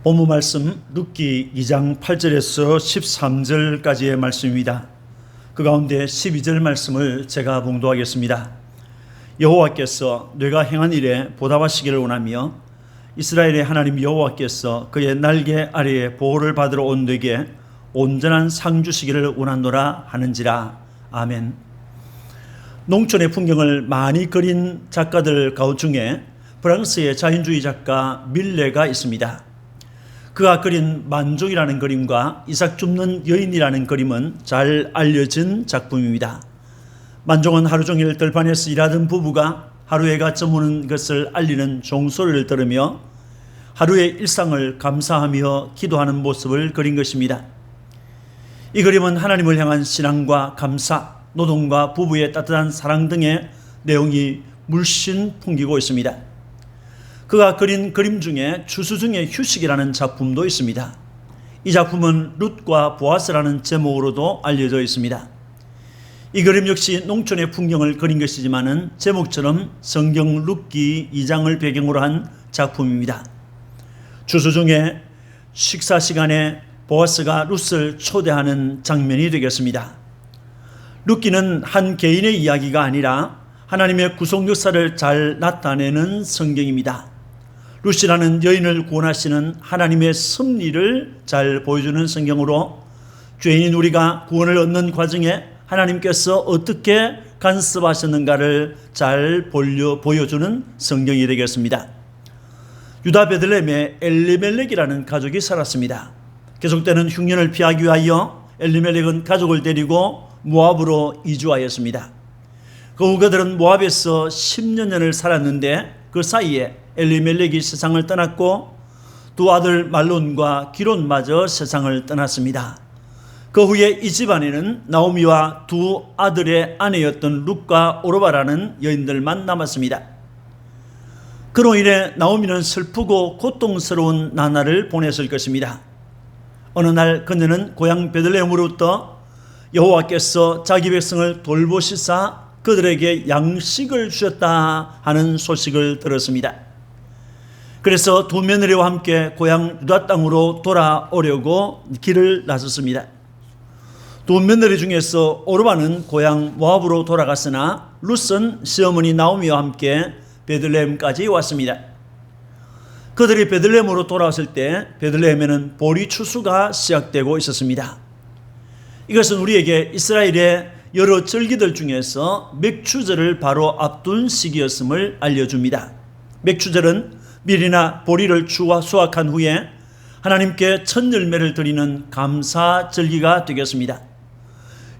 본문 말씀 룻기 2장 8절에서 13절까지의 말씀입니다. 그 가운데 12절 말씀을 제가 봉독하겠습니다. 여호와께서 내가 행한 일에 보답하시기를 원하며 이스라엘의 하나님 여호와께서 그의 날개 아래에 보호를 받으러 온 내게 온전한 상 주시기를 원하노라 하는지라. 아멘. 농촌의 풍경을 많이 그린 작가들 가운데 중에 프랑스의 자연주의 작가 밀레가 있습니다. 그가 그린 만종이라는 그림과 이삭 줍는 여인이라는 그림은 잘 알려진 작품입니다. 만종은 하루 종일 들판에서 일하던 부부가 하루해가 저무는 것을 알리는 종소리를 들으며 하루의 일상을 감사하며 기도하는 모습을 그린 것입니다. 이 그림은 하나님을 향한 신앙과 감사, 노동과 부부의 따뜻한 사랑 등의 내용이 물씬 풍기고 있습니다. 그가 그린 그림 중에 추수 중의 휴식이라는 작품도 있습니다. 이 작품은 룻과 보아스라는 제목으로도 알려져 있습니다. 이 그림 역시 농촌의 풍경을 그린 것이지만은 제목처럼 성경 룻기 2장을 배경으로 한 작품입니다. 추수 중에 식사 시간에 보아스가 룻을 초대하는 장면이 되겠습니다. 룻기는 한 개인의 이야기가 아니라 하나님의 구속 역사를 잘 나타내는 성경입니다. 룻이라는 여인을 구원하시는 하나님의 섭리를 잘 보여주는 성경으로 죄인인 우리가 구원을 얻는 과정에 하나님께서 어떻게 간섭하셨는가를 잘 보여주는 성경이 되겠습니다. 유다 베들레헴에 엘리멜렉이라는 가족이 살았습니다. 계속되는 흉년을 피하기 위하여 엘리멜렉은 가족을 데리고 모압으로 이주하였습니다. 그 후 그들은 모압에서 10년을 살았는데 그 사이에 엘리멜렉이 세상을 떠났고 두 아들 말론과 기론마저 세상을 떠났습니다. 그 후에 이 집안에는 나오미와 두 아들의 아내였던 룻과 오르바라는 여인들만 남았습니다. 그로 인해 나오미는 슬프고 고통스러운 나날을 보냈을 것입니다. 어느 날 그녀는 고향 베들레헴으로부터 여호와께서 자기 백성을 돌보시사 그들에게 양식을 주셨다 하는 소식을 들었습니다. 그래서 두 며느리와 함께 고향 유다 땅으로 돌아오려고 길을 나섰습니다. 두 며느리 중에서 오르바는 고향 모압으로 돌아갔으나 룻은 시어머니 나오미와 함께 베들레헴까지 왔습니다. 그들이 베들레헴으로 돌아왔을 때 베들레헴에는 보리 추수가 시작되고 있었습니다. 이것은 우리에게 이스라엘의 여러 절기들 중에서 맥추절을 바로 앞둔 시기였음을 알려줍니다. 맥추절은 밀이나 보리를 수확한 후에 하나님께 첫 열매를 드리는 감사 절기가 되겠습니다.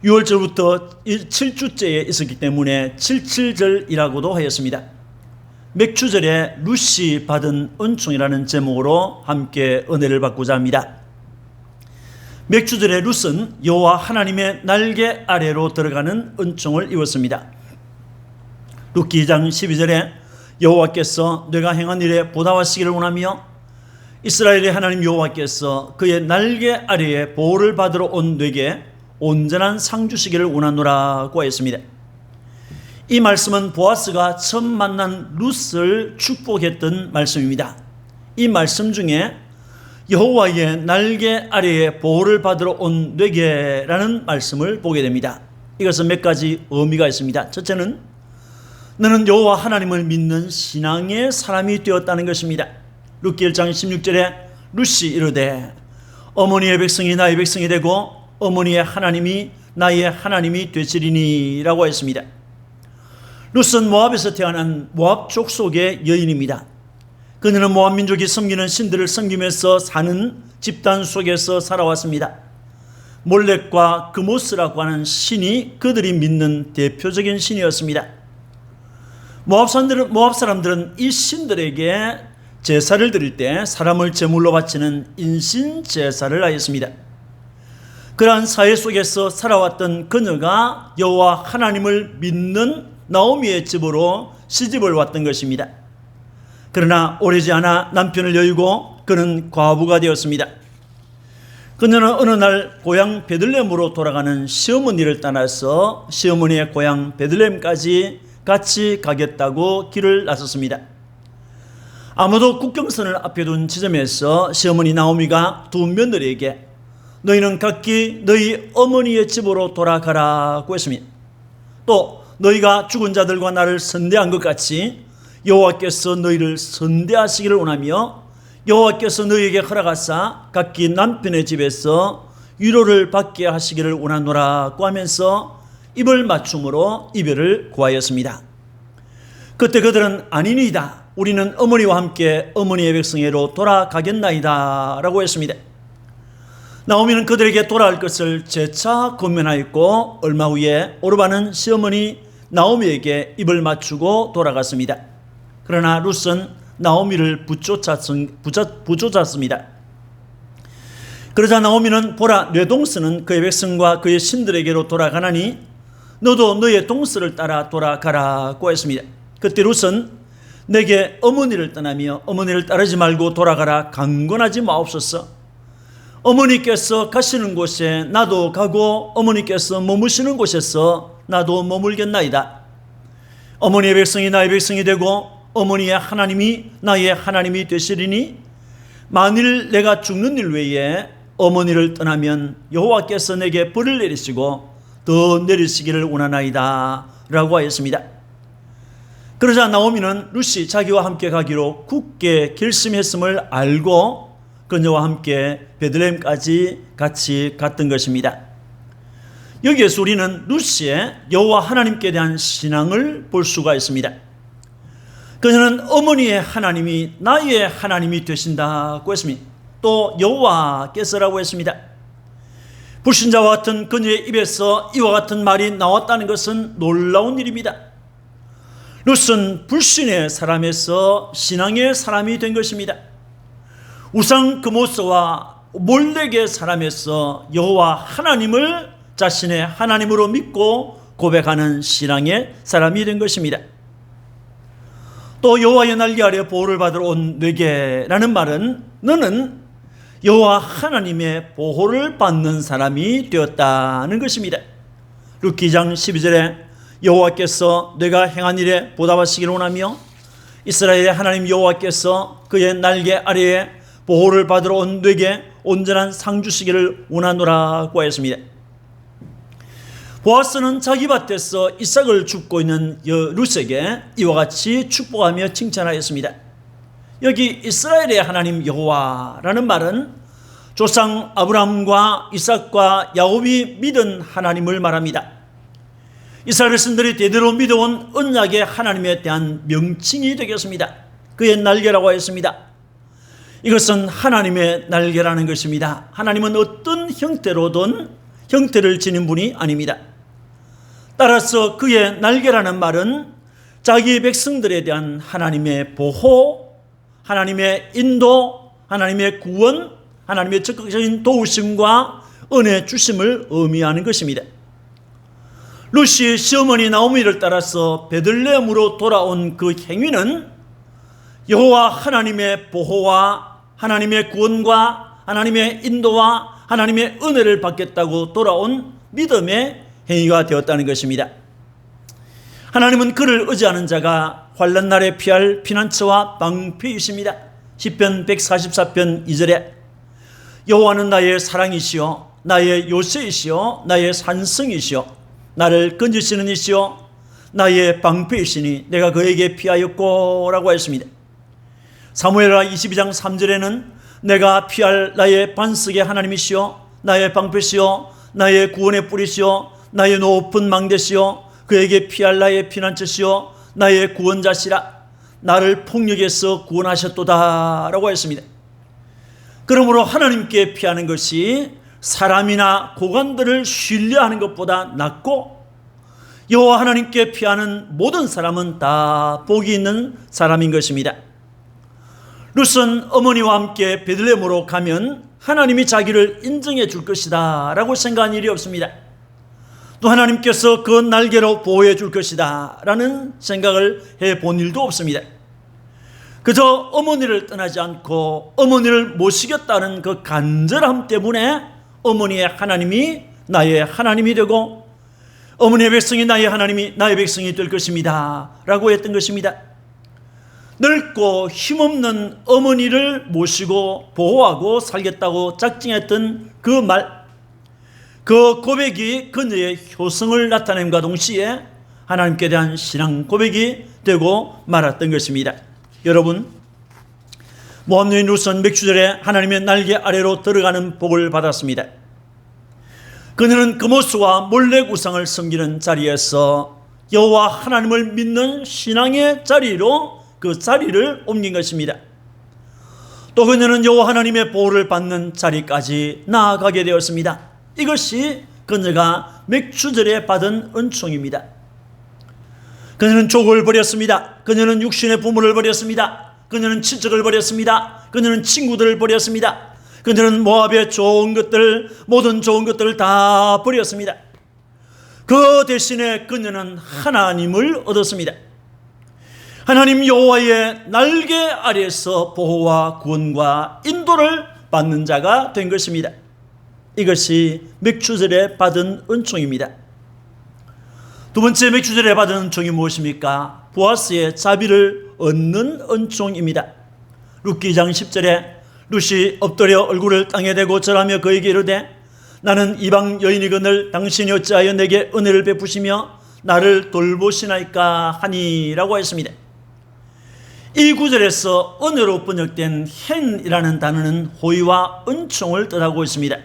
6월절부터 7주째에 있었기 때문에 77절이라고도 하였습니다. 맥추절에 룻이 받은 은총이라는 제목으로 함께 은혜를 받고자 합니다. 맥추절의 룻은 여호와 하나님의 날개 아래로 들어가는 은총을 입었습니다. 룻기 2장 12절에 여호와께서 내가 행한 일에 보답하시기를 원하며 이스라엘의 하나님 여호와께서 그의 날개 아래에 보호를 받으러 온 내게 온전한 상 주시기를 원하노라고 했습니다. 이 말씀은 보아스가 처음 만난 룻을 축복했던 말씀입니다. 이 말씀 중에 여호와의 날개 아래에 보호를 받으러 온 내게라는 말씀을 보게 됩니다. 이것은 몇 가지 의미가 있습니다. 첫째는 너는 여호와 하나님을 믿는 신앙의 사람이 되었다는 것입니다. 룻기 1장 16절에 룻이 이르되 어머니의 백성이 나의 백성이 되고 어머니의 하나님이 나의 하나님이 되시리니 라고 했습니다. 룻은 모압에서 태어난 모압 족속의 여인입니다. 그녀는 모압 민족이 섬기는 신들을 섬기면서 사는 집단 속에서 살아왔습니다. 몰렉과 그모스라고 하는 신이 그들이 믿는 대표적인 신이었습니다. 모압 사람들은 이 신들에게 제사를 드릴 때 사람을 제물로 바치는 인신 제사를 하였습니다. 그러한 사회 속에서 살아왔던 그녀가 여호와 하나님을 믿는 나오미의 집으로 시집을 왔던 것입니다. 그러나 오래지 않아 남편을 여의고 그는 과부가 되었습니다. 그녀는 어느 날 고향 베들레헴으로 돌아가는 시어머니를 따라서 시어머니의 고향 베들레헴까지 같이 가겠다고 길을 나섰습니다. 아무도 국경선을 앞에 둔 지점에서 시어머니 나오미가 두 며느리에게 너희는 각기 너희 어머니의 집으로 돌아가라고 했습니다. 또 너희가 죽은 자들과 나를 선대한 것 같이 여호와께서 너희를 선대하시기를 원하며 여호와께서 너희에게 허락하사 각기 남편의 집에서 위로를 받게 하시기를 원하노라고 하면서 입을 맞춤으로 이별을 구하였습니다. 그때 그들은 아니니이다. 우리는 어머니와 함께 어머니의 백성에로 돌아가겠나이다 라고 했습니다. 나오미는 그들에게 돌아갈 것을 재차 권면하였고 얼마 후에 오르바는 시어머니 나오미에게 입을 맞추고 돌아갔습니다. 그러나 룻은 나오미를 부쫓았습니다. 그러자 나오미는 보라 내 동서는 그의 백성과 그의 신들에게로 돌아가나니 너도 너의 동서를 따라 돌아가라고 했습니다. 그때 룻은 내게 어머니를 떠나며 어머니를 따르지 말고 돌아가라 강권하지 마옵소서. 어머니께서 가시는 곳에 나도 가고 어머니께서 머무시는 곳에서 나도 머물겠나이다. 어머니의 백성이 나의 백성이 되고 어머니의 하나님이 나의 하나님이 되시리니 만일 내가 죽는 일 외에 어머니를 떠나면 여호와께서 내게 벌을 내리시고 더 내리시기를 원하나이다 라고 하였습니다. 그러자 나오미는 룻이 자기와 함께 가기로 굳게 결심했음을 알고 그녀와 함께 베들레헴까지 같이 갔던 것입니다. 여기에서 우리는 룻의 여호와 하나님께 대한 신앙을 볼 수가 있습니다. 그녀는 어머니의 하나님이 나의 하나님이 되신다고 했습니다. 또 여호와께서라고 했습니다. 불신자와 같은 그녀의 입에서 이와 같은 말이 나왔다는 것은 놀라운 일입니다. 룻은 불신의 사람에서 신앙의 사람이 된 것입니다. 우상 그모스와 몰렉의 사람에서 여호와 하나님을 자신의 하나님으로 믿고 고백하는 신앙의 사람이 된 것입니다. 또 여호와의 날개 아래 보호를 받으러 온 내게라는 말은 너는 여호와 하나님의 보호를 받는 사람이 되었다는 것입니다. 룻기 2장 12절에 여호와께서 내가 행한 일에 보답하시기를 원하며 이스라엘의 하나님 여호와께서 그의 날개 아래에 보호를 받으러 온 내게 온전한 상 주시기를 원하노라고 하였습니다. 보아스는 자기 밭에서 이삭을 줍고 있는 룻에게 이와 같이 축복하며 칭찬하였습니다. 여기 이스라엘의 하나님 여호와라는 말은 조상 아브라함과 이삭과 야곱이 믿은 하나님을 말합니다. 이스라엘 백성들이 대대로 믿어온 언약의 하나님에 대한 명칭이 되겠습니다. 그의 날개라고 하였습니다. 이것은 하나님의 날개라는 것입니다. 하나님은 어떤 형태로든 형태를 지닌 분이 아닙니다. 따라서 그의 날개라는 말은 자기 백성들에 대한 하나님의 보호, 하나님의 인도, 하나님의 구원, 하나님의 적극적인 도우심과 은혜 주심을 의미하는 것입니다. 룻이 시어머니 나오미를 따라서 베들레헴으로 돌아온 그 행위는 여호와 하나님의 보호와 하나님의 구원과 하나님의 인도와 하나님의 은혜를 받겠다고 돌아온 믿음의 행위가 되었다는 것입니다. 하나님은 그를 의지하는 자가 환난 날에 피할 피난처와 방패이십니다. 시편 144편 2절에 여호와는 나의 사랑이시요 나의 요새이시요 나의 산성이시요 나를 건지시는 이시요 나의 방패이시니 내가 그에게 피하였고 라고 했습니다. 사무엘하 22장 3절에는 내가 피할 나의 반석의 하나님이시요 나의 방패시요 나의 구원의 뿌리시요 나의 높은 망대시요 그에게 피할 나의 피난처시요 나의 구원자시라 나를 폭력에서 구원하셨도다 라고 했습니다. 그러므로 하나님께 피하는 것이 사람이나 고관들을 신뢰하는 것보다 낫고 여호와 하나님께 피하는 모든 사람은 다 복이 있는 사람인 것입니다. 룻은 어머니와 함께 베들레헴으로 가면 하나님이 자기를 인정해 줄 것이다 라고 생각한 일이 없습니다. 또 하나님께서 그 날개로 보호해 줄 것이다 라는 생각을 해본 일도 없습니다. 그저 어머니를 떠나지 않고 어머니를 모시겠다는 그 간절함 때문에 어머니의 하나님이 나의 하나님이 되고 어머니의 백성이 나의 하나님이 나의 백성이 될 것입니다 라고 했던 것입니다. 늙고 힘없는 어머니를 모시고 보호하고 살겠다고 작정했던 그 말, 그 고백이 그녀의 효성을 나타냄과 동시에 하나님께 대한 신앙 고백이 되고 말았던 것입니다. 여러분, 모함 여인 룻은 맥주절에 하나님의 날개 아래로 들어가는 복을 받았습니다. 그녀는 그모스와 몰렉 우상을 섬기는 자리에서 여호와 하나님을 믿는 신앙의 자리로 그 자리를 옮긴 것입니다. 또 그녀는 여호와 하나님의 보호를 받는 자리까지 나아가게 되었습니다. 이것이 그녀가 맥주절에 받은 은총입니다. 그녀는 족을 버렸습니다. 그녀는 육신의 부모를 버렸습니다. 그녀는 친척을 버렸습니다. 그녀는 친구들을 버렸습니다. 그녀는 모압의 좋은 것들, 모든 좋은 것들을 다 버렸습니다. 그 대신에 그녀는 하나님을 얻었습니다. 하나님 여호와의 날개 아래에서 보호와 구원과 인도를 받는 자가 된 것입니다. 이것이 맥주절에 받은 은총입니다. 두 번째 맥주절에 받은 은총이 무엇입니까? 보아스의 자비를 얻는 은총입니다. 룻기 2장 10절에 룻이 엎드려 얼굴을 땅에 대고 절하며 그에게 이르되 나는 이방 여인이거늘 당신이 어찌하여 내게 은혜를 베푸시며 나를 돌보시나이까 하니라고 했습니다. 이 구절에서 은혜로 번역된 헨이라는 단어는 호의와 은총을 뜻하고 있습니다.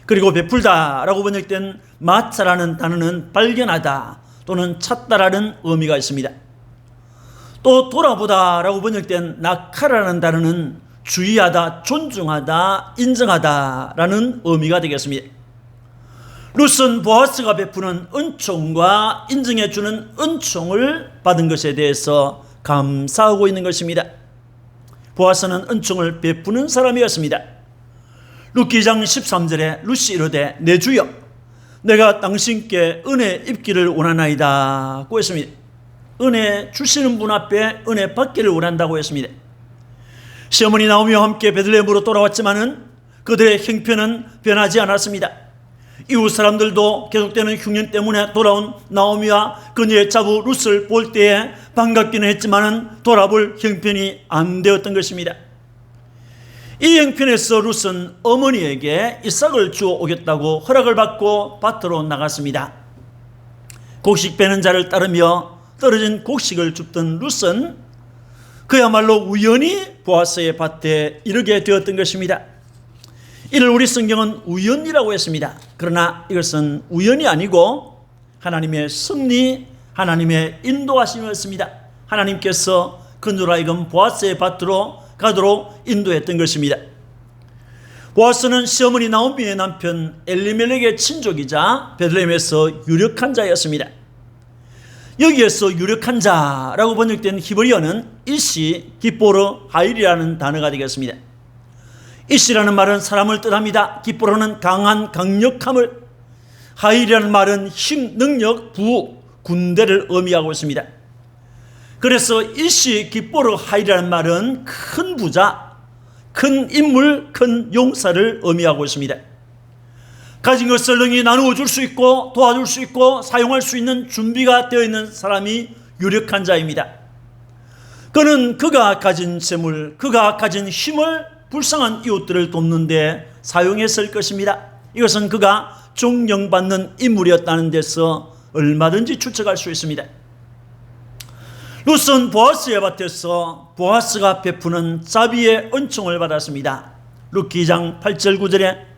그리고 베풀다라고 번역된 마차라는 단어는 발견하다 또는 찾다라는 의미가 있습니다. 또 돌아보다라고 번역된 나카라는 단어는 주의하다, 존중하다, 인정하다라는 의미가 되겠습니다. 룻은 보아스가 베푸는 은총과 인정해 주는 은총을 받은 것에 대해서 감사하고 있는 것입니다. 보아스는 은총을 베푸는 사람이었습니다. 룻기 2장 13절에 룻이 이르되 내 주여 내가 당신께 은혜 입기를 원하나이다 고 했습니다. 은혜 주시는 분 앞에 은혜 받기를 원한다고 했습니다. 시어머니 나오미와 함께 베들레헴으로 돌아왔지만은 그들의 형편은 변하지 않았습니다. 이웃 사람들도 계속되는 흉년 때문에 돌아온 나오미와 그녀의 자부 룻을 볼 때에 반갑기는 했지만은 돌아볼 형편이 안 되었던 것입니다. 이 형편에서 룻은 어머니에게 이삭을 주어 오겠다고 허락을 받고 밭으로 나갔습니다. 곡식 베는 자를 따르며 떨어진 곡식을 줍던 룻은 그야말로 우연히 보아스의 밭에 이르게 되었던 것입니다. 이를 우리 성경은 우연이라고 했습니다. 그러나 이것은 우연이 아니고 하나님의 섭리, 하나님의 인도하심이었습니다. 하나님께서 그녀로 하여금 보아스의 밭으로 가도록 인도했던 것입니다. 보아스는 시어머니 나오미의 남편 엘리멜렉의 친족이자 베들레헴에서 유력한 자였습니다. 여기에서 유력한 자라고 번역된 히브리어는 이시 기포르 하일이라는 단어가 되겠습니다. 이시라는 말은 사람을 뜻합니다. 기포르는 강한 강력함을, 하일이라는 말은 힘, 능력, 부, 군대를 의미하고 있습니다. 그래서 이시 기포르 하일이라는 말은 큰 부자, 큰 인물, 큰 용사를 의미하고 있습니다. 가진 것을 능히 나누어 줄 수 있고 도와줄 수 있고 사용할 수 있는 준비가 되어 있는 사람이 유력한 자입니다. 그는 그가 가진 재물, 그가 가진 힘을 불쌍한 이웃들을 돕는 데 사용했을 것입니다. 이것은 그가 존경받는 인물이었다는 데서 얼마든지 추측할 수 있습니다. 룻은 보아스의 밭에서 보아스가 베푸는 자비의 은총을 받았습니다. 룻기 2장 8절 9절에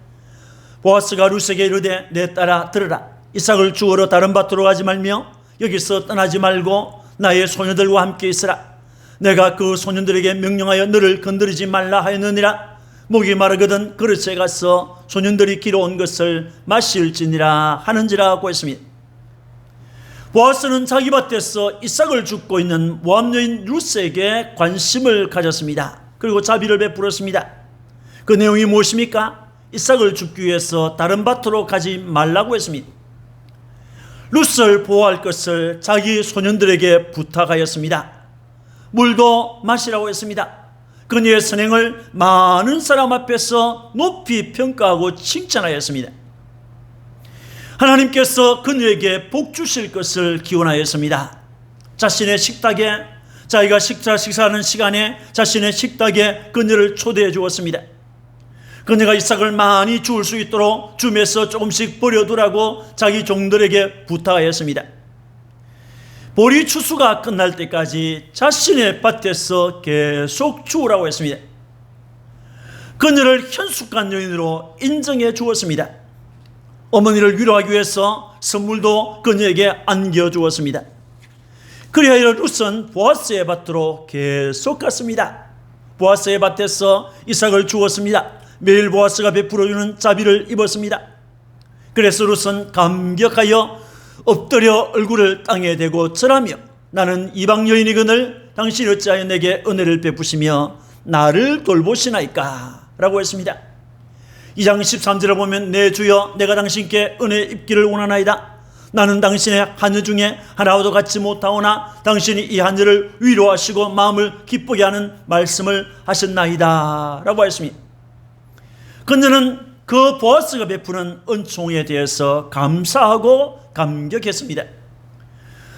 보아스가 룻에게 이르되 내 딸아 들으라. 이삭을 주우러 다른 밭으로 가지 말며 여기서 떠나지 말고 나의 소녀들과 함께 있으라. 내가 그 소년들에게 명령하여 너를 건드리지 말라 하였느니라. 목이 마르거든 그릇에 가서 소년들이 길어온 것을 마실지니라 하는지라고 했습니다. 보아스는 자기 밭에서 이삭을 줍고 있는 모압 여인 룻에게 관심을 가졌습니다. 그리고 자비를 베풀었습니다. 그 내용이 무엇입니까? 이삭을 줍기 위해서 다른 밭으로 가지 말라고 했습니다. 룻을 보호할 것을 자기 소년들에게 부탁하였습니다. 물도 마시라고 했습니다. 그녀의 선행을 많은 사람 앞에서 높이 평가하고 칭찬하였습니다. 하나님께서 그녀에게 복 주실 것을 기원하였습니다. 자신의 식탁에 자기가 식사하는 시간에 자신의 식탁에 그녀를 초대해 주었습니다. 그녀가 이삭을 많이 주울 수 있도록 줌에서 조금씩 버려두라고 자기 종들에게 부탁하였습니다. 보리 추수가 끝날 때까지 자신의 밭에서 계속 주우라고 했습니다. 그녀를 현숙한 여인으로 인정해 주었습니다. 어머니를 위로하기 위해서 선물도 그녀에게 안겨주었습니다. 그리하여 룻은 보아스의 밭으로 계속 갔습니다. 보아스의 밭에서 이삭을 주었습니다. 매일 보아스가 베풀어주는 자비를 입었습니다. 그래서 룻은 감격하여 엎드려 얼굴을 땅에 대고 절하며 나는 이방 여인이거늘 당신이 어찌하여 내게 은혜를 베푸시며 나를 돌보시나이까 라고 했습니다. 2장 13절을 보면 내 주여 내가 당신께 은혜 입기를 원하나이다. 나는 당신의 하늘 중에 하나와도 같지 못하오나 당신이 이 하늘을 위로하시고 마음을 기쁘게 하는 말씀을 하셨나이다 라고 했습니다. 그녀는 그 보아스가 베푸는 은총에 대해서 감사하고 감격했습니다.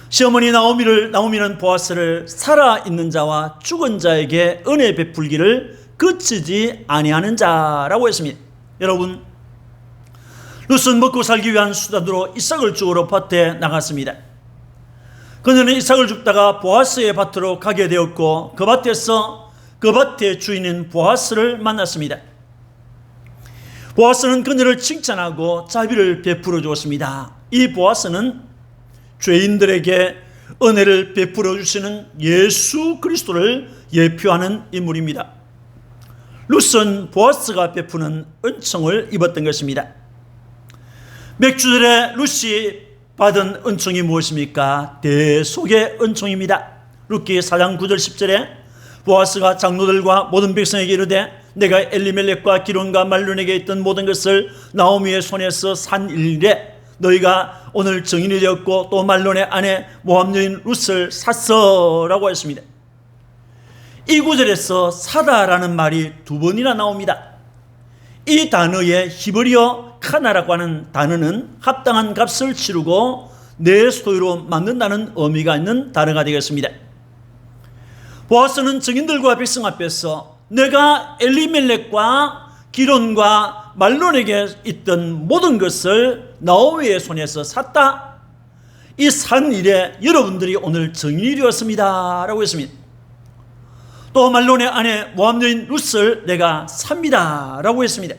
시어머니 나오미는 보아스를 살아있는 자와 죽은 자에게 은혜 베풀기를 그치지 아니하는 자라고 했습니다. 여러분, 룻은 먹고 살기 위한 수단으로 이삭을 주우러 밭에 나갔습니다. 그녀는 이삭을 줍다가 보아스의 밭으로 가게 되었고 그 밭에서 그 밭의 주인인 보아스를 만났습니다. 보아스는 그녀를 칭찬하고 자비를 베풀어 주었습니다. 이 보아스는 죄인들에게 은혜를 베풀어 주시는 예수 그리스도를 예표하는 인물입니다. 룻은 보아스가 베푸는 은총을 입었던 것입니다. 맥주절에 룻이 받은 은총이 무엇입니까? 대속의 은총입니다. 룻기 4장 9절 10절에 보아스가 장로들과 모든 백성에게 이르되 내가 엘리멜렉과 기론과 말론에게 있던 모든 것을 나오미의 손에서 산 일에 너희가 오늘 증인이 되었고 또 말론의 아내 모압 여인 룻을 샀어라고 했습니다. 이 구절에서 사다라는 말이 두 번이나 나옵니다. 이 단어의 히브리어 카나라고 하는 단어는 합당한 값을 치르고 내 소유로 만든다는 의미가 있는 단어가 되겠습니다. 보아스는 증인들과 백성 앞에서 내가 엘리멜렉과 기론과 말론에게 있던 모든 것을 나오미의 손에서 샀다. 이 산 일에 여러분들이 오늘 증인이 되었습니다 라고 했습니다. 또 말론의 아내 모압 여인 룻을 내가 삽니다 라고 했습니다.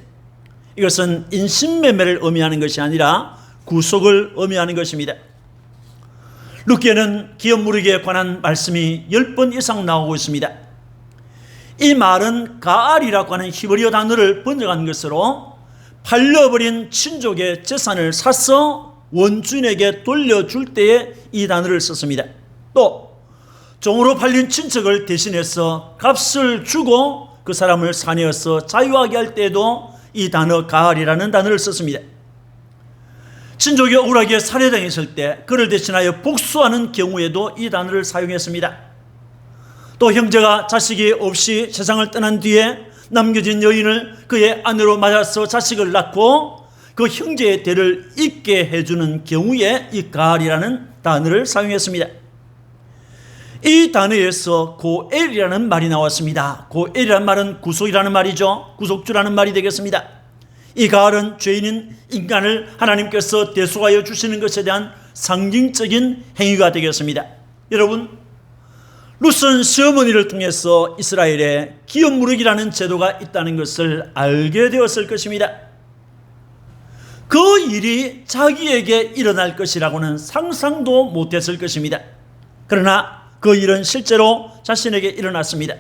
이것은 인신매매를 의미하는 것이 아니라 구속을 의미하는 것입니다. 룻기에는 기업무르기에 관한 말씀이 10번 이상 나오고 있습니다. 이 말은 가알이라고 하는 히브리어 단어를 번역한 것으로 팔려버린 친족의 재산을 사서 원주인에게 돌려줄 때에 이 단어를 썼습니다. 또 종으로 팔린 친척을 대신해서 값을 주고 그 사람을 사내어서 자유하게 할 때에도 이 단어 가알이라는 단어를 썼습니다. 친족이 억울하게 살해당했을 때 그를 대신하여 복수하는 경우에도 이 단어를 사용했습니다. 또 형제가 자식이 없이 세상을 떠난 뒤에 남겨진 여인을 그의 아내로 맞아서 자식을 낳고 그 형제의 대를 잇게 해주는 경우에 이 가알이라는 단어를 사용했습니다. 이 단어에서 고엘이라는 말이 나왔습니다. 고엘이라는 말은 구속이라는 말이죠. 구속주라는 말이 되겠습니다. 이 가알은 죄인인 인간을 하나님께서 대속하여 주시는 것에 대한 상징적인 행위가 되겠습니다. 여러분, 룻은 시어머니를 통해서 이스라엘에 기업무르기라는 제도가 있다는 것을 알게 되었을 것입니다. 그 일이 자기에게 일어날 것이라고는 상상도 못했을 것입니다. 그러나 그 일은 실제로 자신에게 일어났습니다.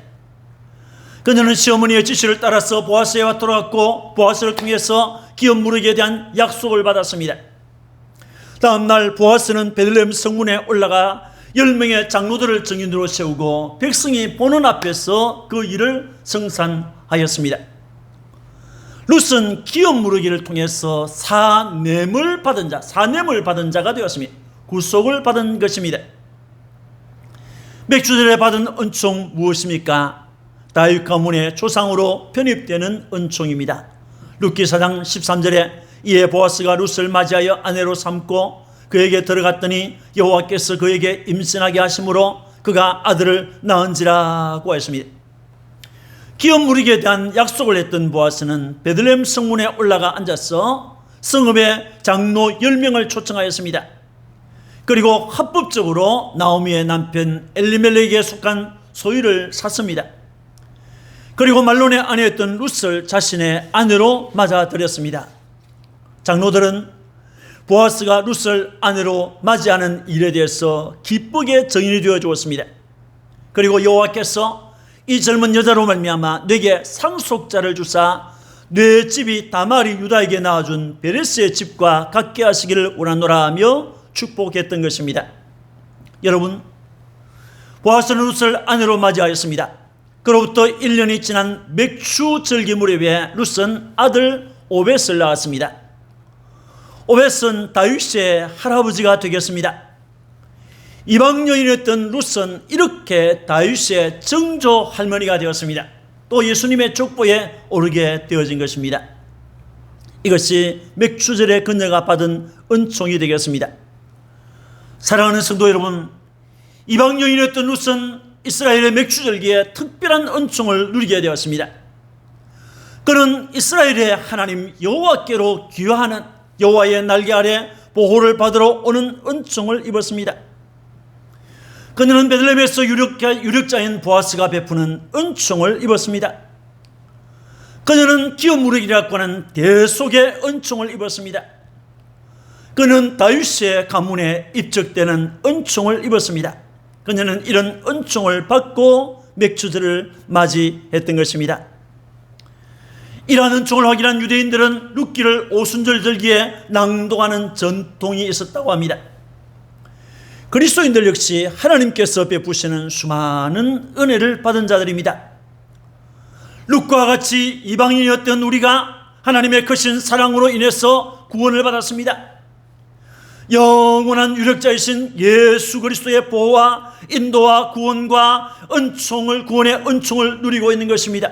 그녀는 시어머니의 지시를 따라서 보아스에 왔고 보아스를 통해서 기업무르기에 대한 약속을 받았습니다. 다음 날 보아스는 베들레헴 성문에 올라가 10명의 장로들을 증인으로 세우고 백성이 보는 앞에서 그 일을 성산하였습니다. 룻은 기업무르기를 통해서 사냄을 받은 자가 되었습니다. 구속을 받은 것입니다. 맥주절에 받은 은총 무엇입니까? 다윗 가문의 조상으로 편입되는 은총입니다. 룻기 4장 13절에 이에 보아스가 룻을 맞이하여 아내로 삼고 그에게 들어갔더니 여호와께서 그에게 임신하게 하심으로 그가 아들을 낳은지라고 했습니다. 기업 무리에 대한 약속을 했던 보아스는 베들레헴 성문에 올라가 앉아서 성읍의 장로 10명을 초청하였습니다. 그리고 합법적으로 나오미의 남편 엘리멜렉에게 속한 소유를 샀습니다. 그리고 말론의 아내였던 룻을 자신의 아내로 맞아들였습니다. 장로들은 보아스가 룻을 아내로 맞이하는 일에 대해서 기쁘게 증인이 되어 주었습니다. 그리고 여호와께서 이 젊은 여자로 말미암아 내게 상속자를 주사 내 집이 다말이 유다에게 낳아준 베레스의 집과 같게 하시기를 원하노라 하며 축복했던 것입니다. 여러분, 보아스는 룻을 아내로 맞이하였습니다. 그로부터 1년이 지난 맥추 절기 무렵에 룻은 아들 오벳을 낳았습니다. 오벳은 다윗의 할아버지가 되겠습니다. 이방 여인이었던 룻은 이렇게 다윗의 정조 할머니가 되었습니다. 또 예수님의 족보에 오르게 되어진 것입니다. 이것이 맥추절의 그녀가 받은 은총이 되겠습니다. 사랑하는 성도 여러분, 이방 여인이었던 룻은 이스라엘의 맥추절기에 특별한 은총을 누리게 되었습니다. 그는 이스라엘의 하나님 여호와께로 귀화하는 여호와의 날개 아래 보호를 받으러 오는 은총을 입었습니다. 그녀는 베들레헴에서 유력자인 보아스가 베푸는 은총을 입었습니다. 그녀는 기업 무력이라고 하는 대속의 은총을 입었습니다. 그는 다윗의 가문에 입적되는 은총을 입었습니다. 그녀는 이런 은총을 받고 맥추절을 맞이했던 것입니다. 이러한 은총을 확인한 유대인들은 룻기를 오순절 절기에 낭독하는 전통이 있었다고 합니다. 그리스도인들 역시 하나님께서 베푸시는 수많은 은혜를 받은 자들입니다. 룻과 같이 이방인이었던 우리가 하나님의 크신 사랑으로 인해서 구원을 받았습니다. 영원한 유력자이신 예수 그리스도의 보호와 인도와 구원과 은총을, 구원의 은총을 누리고 있는 것입니다.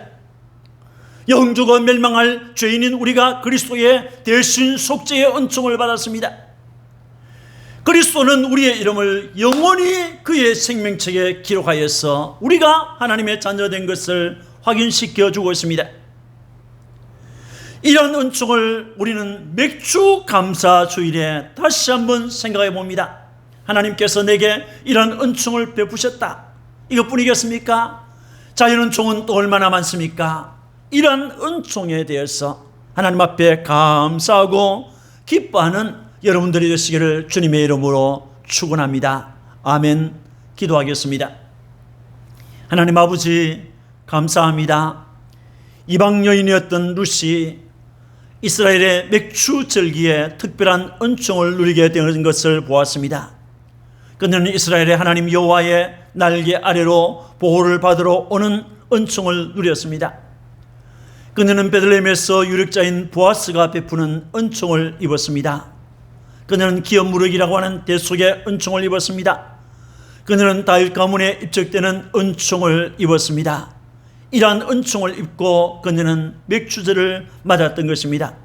영주가 멸망할 죄인인 우리가 그리스도의 대신 속죄의 은총을 받았습니다. 그리스도는 우리의 이름을 영원히 그의 생명책에 기록하여서 우리가 하나님의 자녀된 것을 확인시켜 주고 있습니다. 이런 은총을 우리는 맥주 감사 주일에 다시 한번 생각해 봅니다. 하나님께서 내게 이런 은총을 베푸셨다. 이것뿐이겠습니까? 자연 은총은 또 얼마나 많습니까? 이런 은총에 대해서 하나님 앞에 감사하고 기뻐하는 여러분들이 되시기를 주님의 이름으로 축원합니다. 아멘. 기도하겠습니다. 하나님 아버지 감사합니다. 이방 여인이었던 룻이 이스라엘의 맥추 절기에 특별한 은총을 누리게 된 것을 보았습니다. 그녀는 이스라엘의 하나님 여호와의 날개 아래로 보호를 받으러 오는 은총을 누렸습니다. 그녀는 베들레헴에서 유력자인 보아스가 베푸는 은총을 입었습니다. 그녀는 기업 무력이라고 하는 대속의 은총을 입었습니다. 그녀는 다윗 가문에 입적되는 은총을 입었습니다. 이러한 은총을 입고 그녀는 맥추절을 맞았던 것입니다.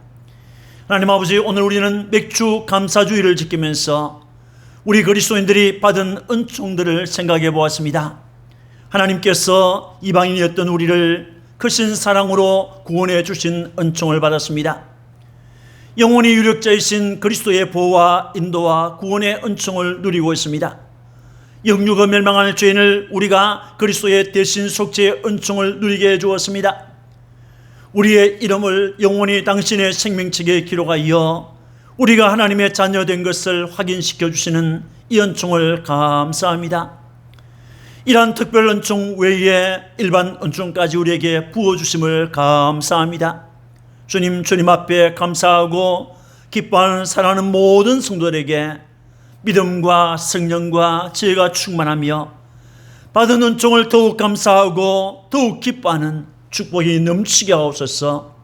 하나님 아버지, 오늘 우리는 맥추 감사주의를 지키면서 우리 그리스도인들이 받은 은총들을 생각해 보았습니다. 하나님께서 이방인이었던 우리를 크신 사랑으로 구원해 주신 은총을 받았습니다. 영원히 유력자이신 그리스도의 보호와 인도와 구원의 은총을 누리고 있습니다. 영육의 멸망할 죄인을 우리가 그리스도의 대신 속죄의 은총을 누리게 해주었습니다. 우리의 이름을 영원히 당신의 생명책에 기록하여 우리가 하나님의 자녀된 것을 확인시켜 주시는 이 은총을 감사합니다. 이러한 특별 은총 외에 일반 은총까지 우리에게 부어주심을 감사합니다. 주님 앞에 감사하고 기뻐하는 사랑하는 모든 성도들에게 믿음과 성령과 지혜가 충만하며 받은 은총을 더욱 감사하고 더욱 기뻐하는 축복이 넘치게 하옵소서.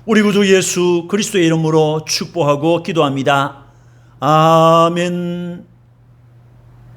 우리 구주 예수 그리스도의 이름으로 축복하고 기도합니다. 아멘.